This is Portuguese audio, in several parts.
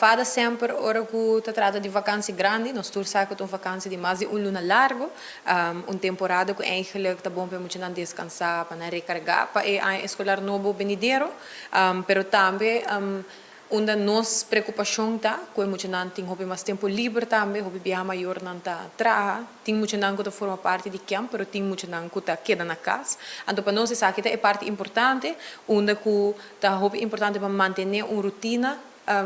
fada sempre, ora que se trata de vakantie grande, nós todos sabemos que é uma vakantie de mais de luna largo, uma temporada que eigenlijk tá bom para muito não descansar, para recarregar, para a escolar novo venidero, pero também onde nos preocupação tá, que muito não tem hobby mais tempo livre também, hobby viajar maior não tá traga, tem muito não que forma parte de camp, pero tem muito não que tá queda na casa, então para nós essa aqui é parte importante, onde que tá hobby importante para manter uma rotina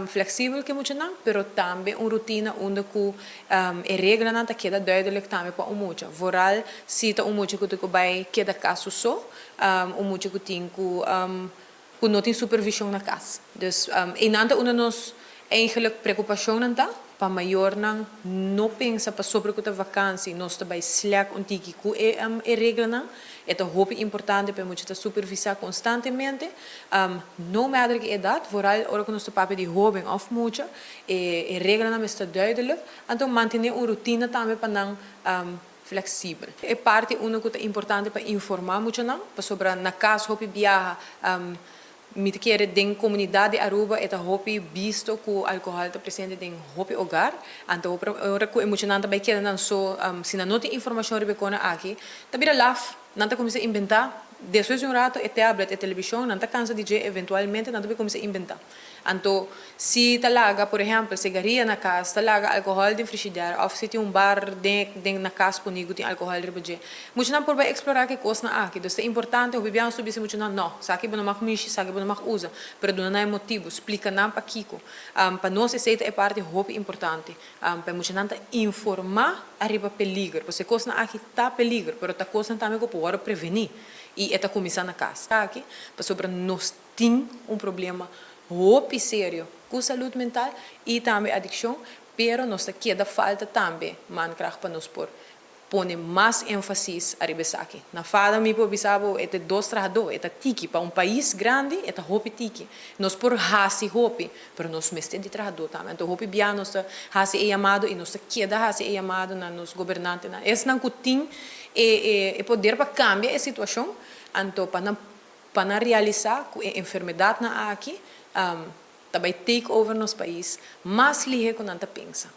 flexível que muito não, pero também uma rotina onde que a regra não tá queda duidelijk também para muito. Vooral se tá muito que vai queda caso só, muito que tem que não tem supervisão na casa. Dus e nada onde nós eigenlijk preocupação não tá, para maior não pensa para sobre que a vakantie nós também slack um tiki que é regra não. É muito importante para muito supervisar constantemente, não matter que idade, vooral ora que nós papo de jovem of muito, é regra não está duidelijk, então manter uma rotina também para não flexível. É parte única que é importante para informar muito não, para sobre na casa hopi viaja, mit que den comunidade Aruba é hopi visto que o álcool está presente em hopi hogar, então ora que emocionante também que não só se não tem informação rebecona aqui, também laf não começa a inventar, depois de rato é tablet, é televisão, não cansa de dizer eventualmente não começa a inventar. Então, se talaga, por exemplo, cigarrilha na casa, talaga alcohol de frigideira, ou se tem bar na casa comigo tem alcohol de bebê. Muito não por explorar que coisa na aqui. Então, é importante, o bebê subir se muito não, sabe que não mak mishi, sabe que não mak usa, pero não é motivo, explica não para Kiko. Para nós essa é parte muito importante, para muito não informar arriba peligro, porque coisa na aqui tá peligro, pero tá coisa também que pode prevenir e é começar na casa. Aqui, para sobre nós tem problema muito sério com saúde mental e também adicção, pero nós queda falta também mancrar para nós pôr mais ênfase a aqui. Na fada me pobisabo é dois trabalhadores, é tiki para um país grande, é hopi tiki. Nós por hasi hopi, pero nós mestre de trabalhador também. Então hopi bia nós hasi é chamado e nós queda hasi é chamado na nos governantes na. Esse não tem é poder para cambiar a situação, então para realizar que a enfermidade na aqui também take over nos país, mais ligeiro que não pensa.